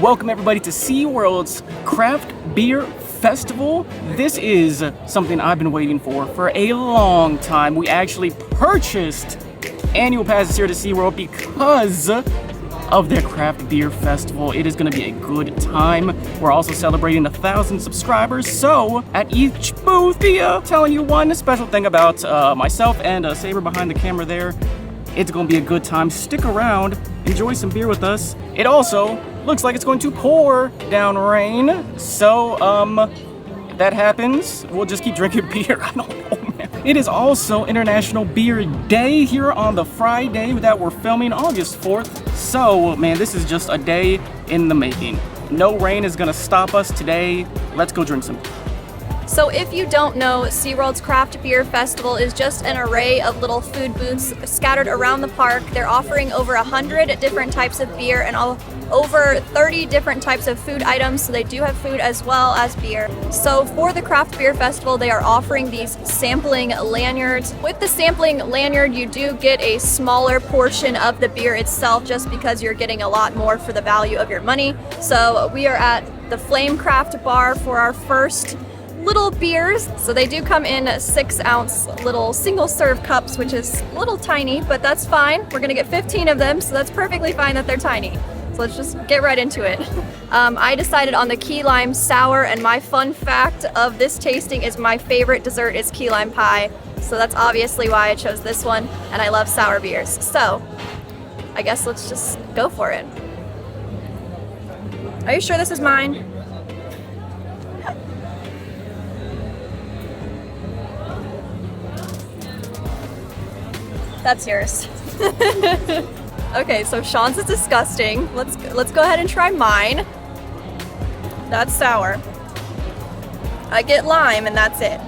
Welcome everybody to Seaworld's Craft Beer Festival. This is something I've been waiting for a long time. We actually purchased annual passes here to Seaworld because of their Craft Beer Festival. It is going to be a good time. We're also celebrating 1,000 subscribers, so at each booth, be telling you one special thing about myself and Saber behind the camera there. It's going to be a good time. Stick around, enjoy some beer with us. It also looks like it's going to pour down rain, so if that happens, we'll just keep drinking beer. I don't know, man. It is also International Beer Day here on the Friday that we're filming, August 4th. So, man, this is just a day in the making. No rain is gonna stop us today. Let's go drink some. So if you don't know, Seaworld's Craft Beer Festival is just an array of little food booths scattered around the park. They're offering over 100 different types of beer and over 30 different types of food items, so they do have food as well as beer. So for the Craft Beer Festival, they are offering these sampling lanyards. With the sampling lanyard, you do get a smaller portion of the beer itself just because you're getting a lot more for the value of your money. So we are at the Flame Craft Bar for our first little beers. So they do come in 6-ounce little single serve cups, which is a little tiny, but that's fine. We're gonna get 15 of them, so that's perfectly fine that they're tiny. So let's just get right into it. I decided on the key lime sour, and my fun fact of this tasting is my favorite dessert is key lime pie. So that's obviously why I chose this one, and I love sour beers. So I guess let's just go for it. Are you sure this is mine? That's yours. Okay, so Sean's is disgusting. Let's go ahead and try mine. That's sour. I get lime and that's it.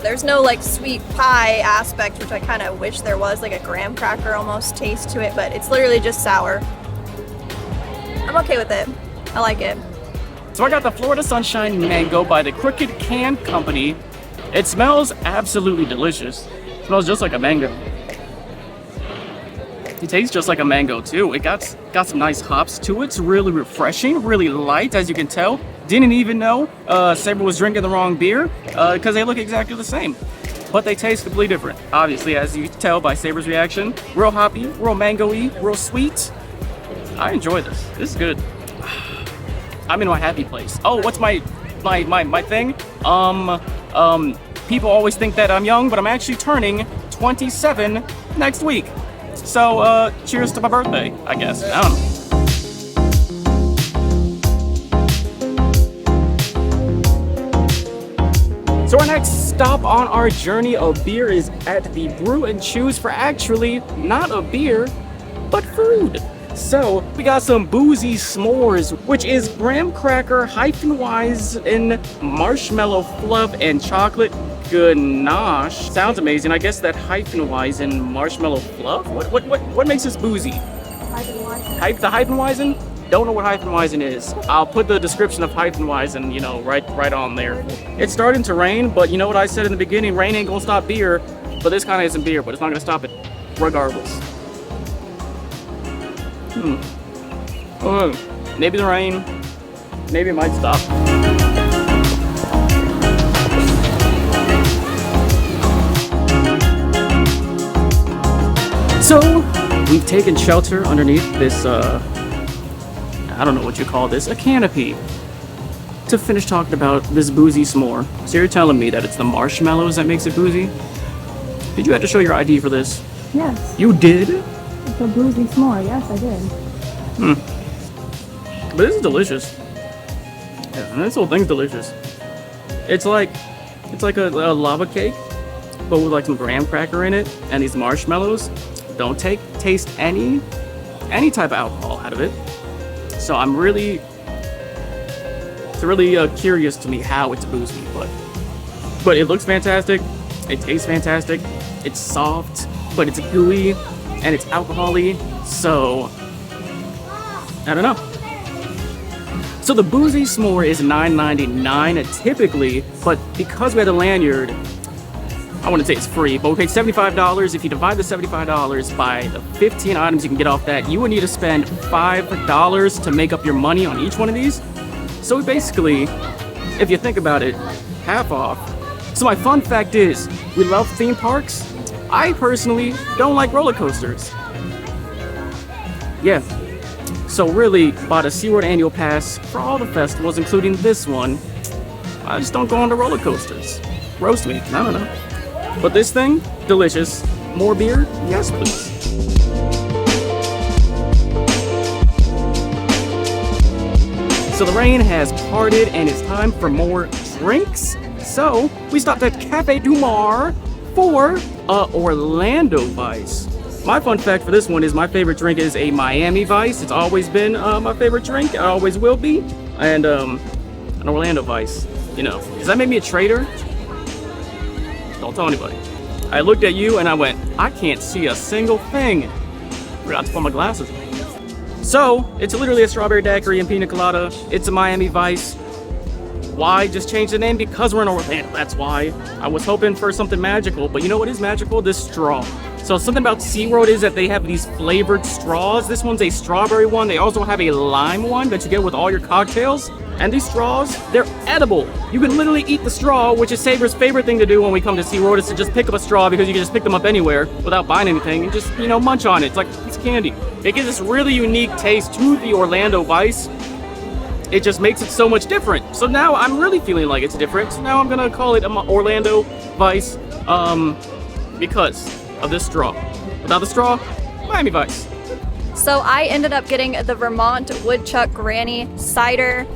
There's no like sweet pie aspect, which I kind of wish there was, like a graham cracker almost taste to it, but it's literally just sour. I'm okay with it. I like it. So I got the Florida Sunshine Mango by the Crooked Can Company. It smells absolutely delicious. It smells just like a mango. It tastes just like a mango too. It got some nice hops to it. It's really refreshing, really light, as you can tell. Didn't even know Saber was drinking the wrong beer because they look exactly the same. But they taste completely different. Obviously, as you can tell by Saber's reaction. Real hoppy, real mango-y, real sweet. I enjoy this. This is good. I'm in my happy place. Oh, what's my thing? People always think that I'm young, but I'm actually turning 27 next week. So, cheers to my birthday, I guess. I don't know. So our next stop on our journey of beer is at the Brew N Chews for actually not a beer, but food. So we got some boozy s'mores, which is graham cracker hyphen-wise in marshmallow fluff and chocolate ganache. Sounds amazing. I guess that hyphen-wise marshmallow fluff. What makes this boozy? The hyphen-wisen? Don't know what hyphen-wisen is. I'll put the description of hyphen-wisen, you know, right on there. It's starting to rain, but you know what I said in the beginning? Rain ain't gonna stop beer, but this kind of isn't beer, but it's not gonna stop it regardless. Maybe the rain. Maybe it might stop. So, we've taken shelter underneath this, I don't know what you call this, a canopy, to finish talking about this boozy s'more. So you're telling me that it's the marshmallows that makes it boozy? Did you have to show your ID for this? Yes. You did? It's a boozy s'more, yes I did. But this is delicious. Yeah, and this whole thing's delicious. It's like a lava cake, but with like some graham cracker in it, and these marshmallows don't taste any type of alcohol out of it. So it's really curious to me how it's boozy, but it looks fantastic. It tastes fantastic. It's soft, but it's gooey, and it's alcohol-y. So I don't know. So the boozy s'more is $9.99 typically, but because we had a lanyard, I wouldn't say it's free, but we paid $75. If you divide the $75 by the 15 items you can get off that, you would need to spend $5 to make up your money on each one of these. So we basically, if you think about it, half off. So my fun fact is, we love theme parks. I personally don't like roller coasters. Yeah. So really, bought a SeaWorld annual pass for all the festivals, including this one. I just don't go on the roller coasters. Roast me, I don't know. But this thing, delicious. More beer? Yes, please. So the rain has parted and it's time for more drinks. So we stopped at Cafe Dumar for Orlando Vice. My fun fact for this one is my favorite drink is a Miami Vice. It's always been my favorite drink. It always will be. And an Orlando Vice. You know, does that make me a traitor? Don't tell anybody. I looked at you and I went, I can't see a single thing. Forgot to put my glasses on. So, it's literally a strawberry daiquiri and pina colada. It's a Miami Vice. Why just change the name? Because we're in Orlando, that's why. I was hoping for something magical, but you know what is magical? This straw. So something about SeaWorld is that they have these flavored straws. This one's a strawberry one. They also have a lime one that you get with all your cocktails. And these straws, they're edible. You can literally eat the straw, which is Saber's favorite thing to do when we come to SeaWorld, is to just pick up a straw because you can just pick them up anywhere without buying anything and just, you know, munch on it. It's like it's candy. It gives this really unique taste to the Orlando Vice. It just makes it so much different. So now I'm really feeling like it's different. So now I'm gonna call it Orlando Vice because of this straw. Without the straw, Miami Vice. So I ended up getting the Vermont Woodchuck Granny Cider.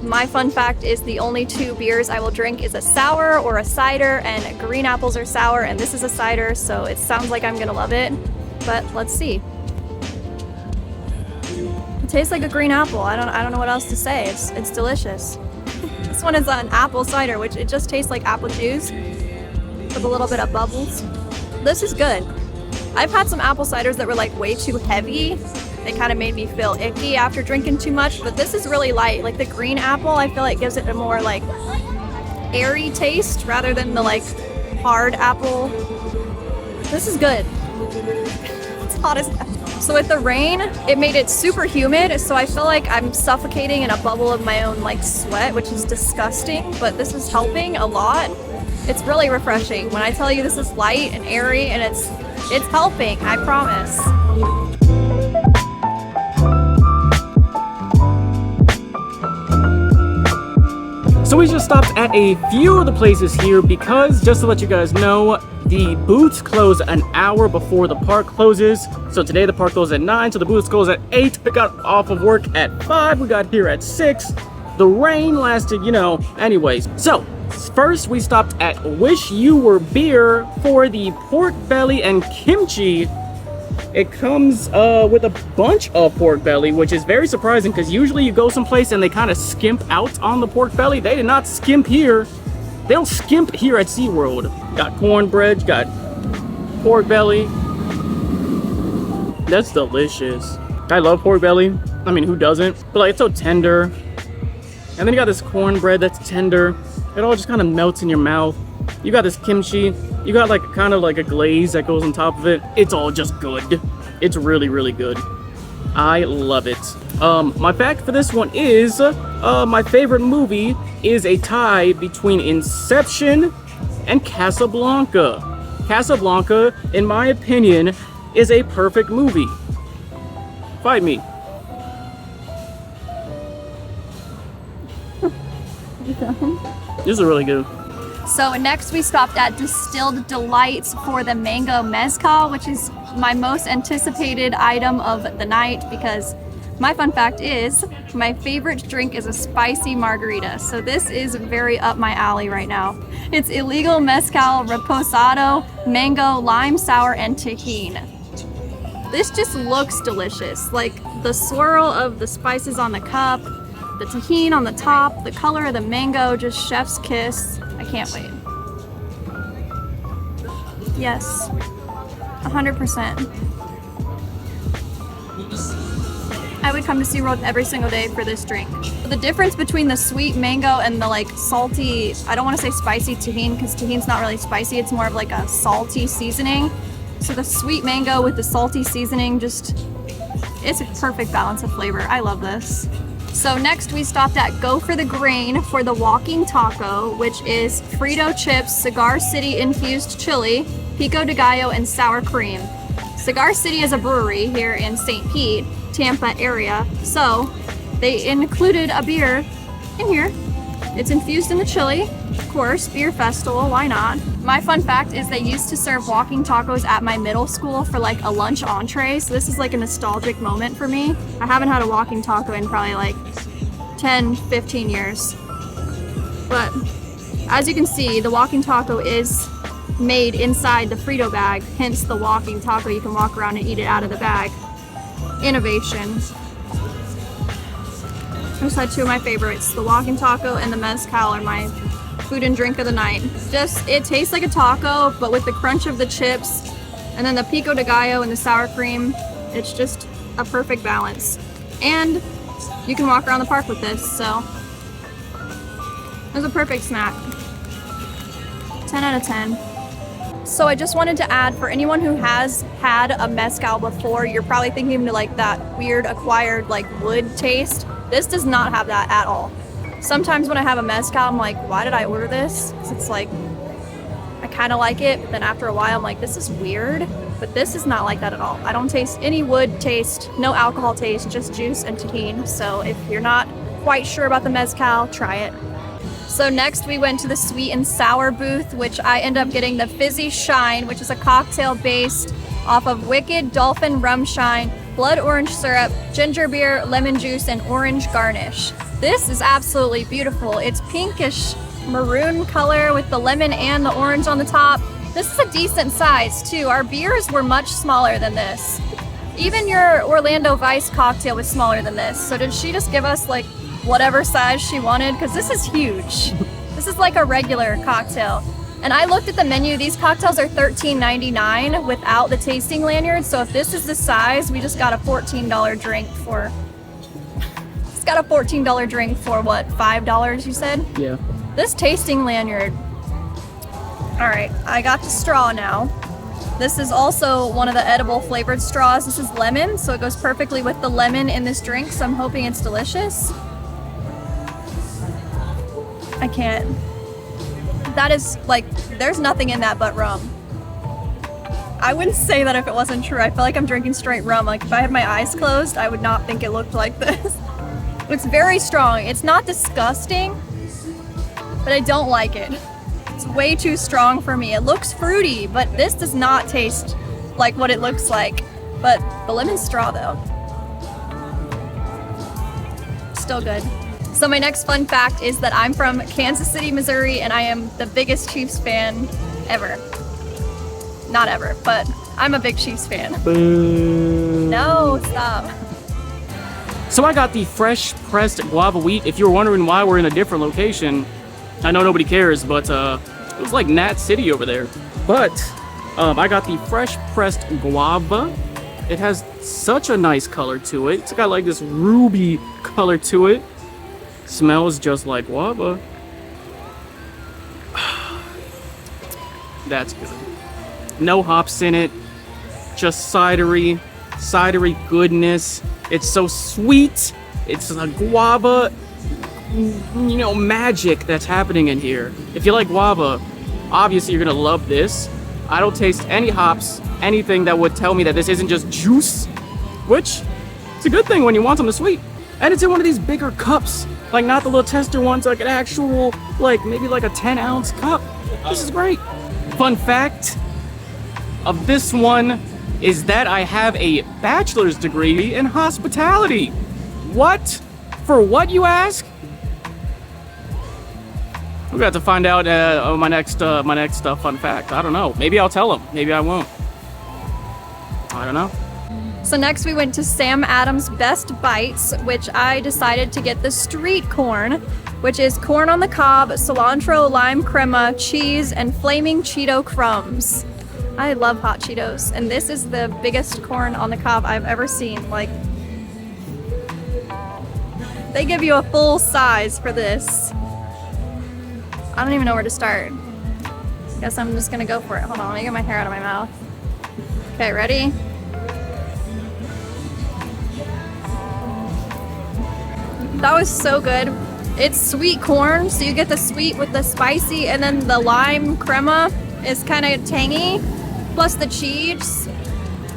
My fun fact is the only two beers I will drink is a sour or a cider, and green apples are sour and this is a cider, so it sounds like I'm gonna love it, but let's see. It tastes like a green apple. I don't know what else to say. It's delicious. This one is an apple cider, which it just tastes like apple juice with a little bit of bubbles. This is good. I've had some apple ciders that were like way too heavy. They kind of made me feel icky after drinking too much, but this is really light. Like the green apple, I feel like gives it a more like airy taste rather than the like hard apple. This is good. It's hot as hell. So with the rain, it made it super humid, so I feel like I'm suffocating in a bubble of my own like sweat, which is disgusting, but this is helping a lot. It's really refreshing. When I tell you this is light and airy and it's helping, I promise. So we just stopped at a few of the places here because, just to let you guys know, the booths close an hour before the park closes. So today the park closed at 9, so the booths closed at 8. We got off of work at 5, we got here at 6. The rain lasted, you know, anyways. So, first we stopped at Wish You Were Beer for the pork belly and kimchi. It comes with a bunch of pork belly, which is very surprising because usually you go someplace and they kind of skimp out on the pork belly. They did not skimp here. They don't skimp here at SeaWorld. Got cornbread, got pork belly. That's delicious. I love pork belly. I mean, who doesn't? But like, it's so tender. And then you got this cornbread that's tender. It all just kind of melts in your mouth. You got this kimchi. You got like kind of like a glaze that goes on top of it. It's all just good. It's really, really good. I love it. My fact for this one is my favorite movie is a tie between Inception and Casablanca. Casablanca, in my opinion, is a perfect movie. Fight me. This is really good. So next we stopped at Distilled Delights for the mango mezcal, which is my most anticipated item of the night because my fun fact is my favorite drink is a spicy margarita. So this is very up my alley right now. It's illegal mezcal, reposado, mango, lime sour, and tajin. This just looks delicious. Like the swirl of the spices on the cup, the tajin on the top, the color of the mango, just chef's kiss. I can't wait. Yes, 100%. I would come to SeaWorld every single day for this drink. The difference between the sweet mango and the like salty, I don't want to say spicy tahini because tahini's not really spicy, it's more of like a salty seasoning. So the sweet mango with the salty seasoning, just, it's a perfect balance of flavor. I love this. So next we stopped at Go for the Grain for the walking taco, which is Frito chips, Cigar City infused chili, pico de gallo, and sour cream. Cigar City is a brewery here in St. Pete, Tampa area, so they included a beer in here. It's infused in the chili, of course, beer festival, why not? My fun fact is they used to serve walking tacos at my middle school for like a lunch entree, so this is like a nostalgic moment for me. I haven't had a walking taco in probably like 10, 15 years. But as you can see, the walking taco is made inside the Frito bag, hence the walking taco. You can walk around and eat it out of the bag. Innovation. I just had two of my favorites. The walking taco and the mezcal are my food and drink of the night. Just, it tastes like a taco, but with the crunch of the chips and then the pico de gallo and the sour cream, it's just a perfect balance. And you can walk around the park with this, so it was a perfect snack. 10 out of 10. So I just wanted to add, for anyone who has had a mezcal before, you're probably thinking like that weird acquired like wood taste. This does not have that at all. Sometimes when I have a mezcal, I'm like, why did I order this? 'Cause it's like, I kind of like it, but then after a while, I'm like, this is weird. But this is not like that at all. I don't taste any wood taste, no alcohol taste, just juice and tahini. So if you're not quite sure about the mezcal, try it. So next we went to the sweet and sour booth, which I end up getting the Fizzy Shine, which is a cocktail based off of Wicked Dolphin Rum Shine, blood orange syrup, ginger beer, lemon juice, and orange garnish. This is absolutely beautiful. It's pinkish maroon color with the lemon and the orange on the top. This is a decent size too. Our beers were much smaller than this. Even your Orlando Vice cocktail was smaller than this. So did she just give us like whatever size she wanted? Because this is huge. This is like a regular cocktail. And I looked at the menu. These cocktails are $13.99 without the tasting lanyard. So if this is the size, we just got a $14 drink for... It's got a $14 drink for what, $5 you said? Yeah. This tasting lanyard. All right, I got the straw now. This is also one of the edible flavored straws. This is lemon, so it goes perfectly with the lemon in this drink. So I'm hoping it's delicious. I can't. That is like, there's nothing in that but rum. I wouldn't say that if it wasn't true. I feel like I'm drinking straight rum. Like if I had my eyes closed, I would not think it looked like this. It's very strong. It's not disgusting, but I don't like it. It's way too strong for me. It looks fruity, but this does not taste like what it looks like. But the lemon straw though, still good. So my next fun fact is that I'm from Kansas City, Missouri, and I am the biggest Chiefs fan ever. Not ever, but I'm a big Chiefs fan. Boo. No, stop. So I got the fresh pressed guava wheat. If you were wondering why we're in a different location, I know nobody cares, but it was like Nat City over there. But I got the fresh pressed guava. It has such a nice color to it. It's got like this ruby color to it. Smells just like guava. That's good. No hops in it. Just cidery goodness. It's so sweet. It's a guava, you know, magic that's happening in here. If you like guava, obviously you're gonna love this. I don't taste any hops, anything that would tell me that this isn't just juice, which it's a good thing when you want something sweet. And it's in one of these bigger cups, like not the little tester ones, like an actual, like maybe like a 10-ounce cup. This is great. Fun fact of this one is that I have a bachelor's degree in hospitality. What? For what, you ask? We're gonna have to find out my next fun fact. I don't know. Maybe I'll tell him. Maybe I won't. I don't know. So next we went to Sam Adams' Best Bites, which I decided to get the street corn, which is corn on the cob, cilantro, lime crema, cheese, and flaming Cheeto crumbs. I love hot Cheetos, and this is the biggest corn on the cob I've ever seen. Like, They give you a full size for this. I don't even know where to start. Guess I'm just gonna go for it. Hold on, let me get my hair out of my mouth. Okay, ready? That was so good. It's sweet corn, so you get the sweet with the spicy, and then the lime crema is kind of tangy, plus the cheese.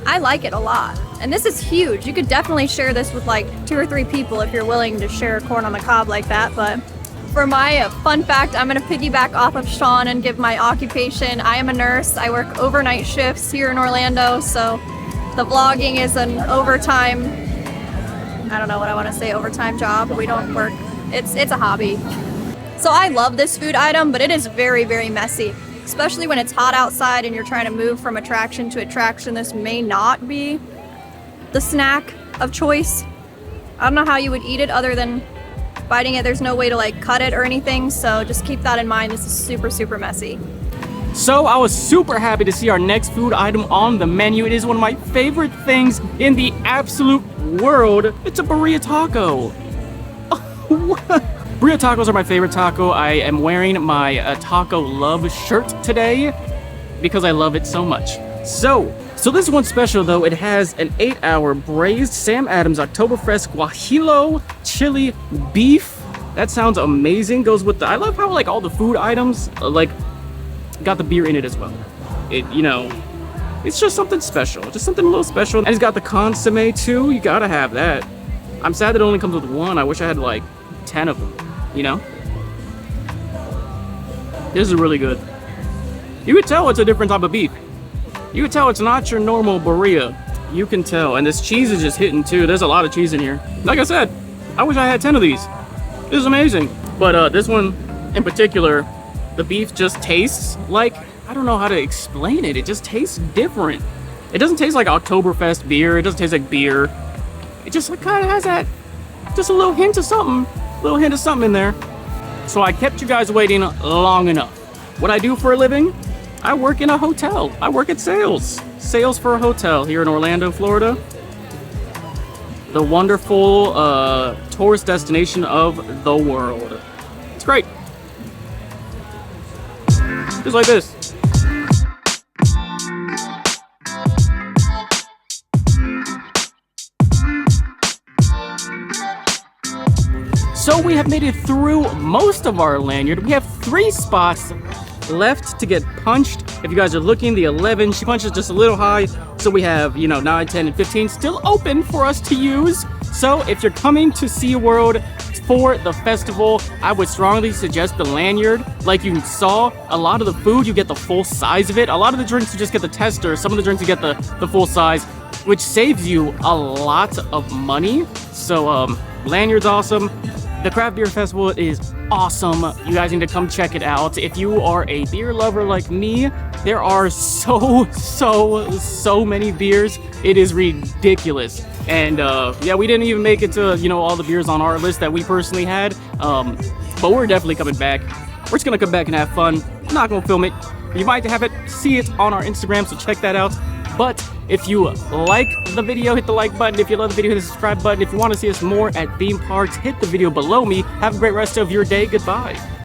I like it a lot. And this is huge. You could definitely share this with like 2 or 3 people if you're willing to share corn on the cob like that. But for my fun fact, I'm gonna piggyback off of Sean and give my occupation. I am a nurse. I work overnight shifts here in Orlando, so the vlogging is an overtime, I don't know what I want to say, overtime job. We don't work, it's a hobby. So I love this food item, but it is very, very messy, especially when it's hot outside and you're trying to move from attraction to attraction. This may not be the snack of choice. I don't know how you would eat it other than biting it. There's no way to like cut it or anything, so just keep that in mind. This is super, super messy. So I was super happy to see our next food item on the menu. It is one of my favorite things in the absolute world. It's a burrito taco. Burrito tacos are my favorite taco. I am wearing my taco love shirt today because I love it so much. So this one's special though. It has an 8-hour braised Sam Adams Oktoberfest Guajillo chili beef. That sounds amazing. Goes with the, I love how like all the food items like got the beer in it as well. It, you know, it's just something special, just something a little special. And it's got the consomme too. You gotta have that. I'm sad that it only comes with one. I wish I had like 10 of them, you know? This is really good. You could tell it's a different type of beef. You can tell it's not your normal burrito. You can tell. And this cheese is just hitting too. There's a lot of cheese in here. Like I said, I wish I had 10 of these. This is amazing. But this one in particular, the beef just tastes like, I don't know how to explain it. It just tastes different. It doesn't taste like Oktoberfest beer. It doesn't taste like beer. It just kind of has that, just a little hint of something. A little hint of something in there. So I kept you guys waiting long enough. What I do for a living? I work in a hotel. I work at sales. Sales for a hotel here in Orlando, Florida. The wonderful tourist destination of the world. It's great. Just like this. So we have made it through most of our lanyard. We have 3 spots left to get punched. If you guys are looking, the 11, she punches just a little high. So we have, you know, 9, 10, and 15 still open for us to use. So if you're coming to SeaWorld for the festival, I would strongly suggest the lanyard. Like you saw, a lot of the food, you get the full size of it. A lot of the drinks, you just get the tester. Some of the drinks, you get the full size, which saves you a lot of money. So lanyard's awesome. The Craft Beer Festival is awesome. You guys need to come check it out. If you are a beer lover like me, there are so many beers. It is ridiculous. And yeah, we didn't even make it to, you know, all the beers on our list that we personally had. But we're definitely coming back. We're just gonna come back and have fun. I'm not gonna film it. You might have it, see it on our Instagram, so check that out. But if you like the video, hit the like button. If you love the video, hit the subscribe button. If you want to see us more at theme parks, hit the video below me. Have a great rest of your day. Goodbye.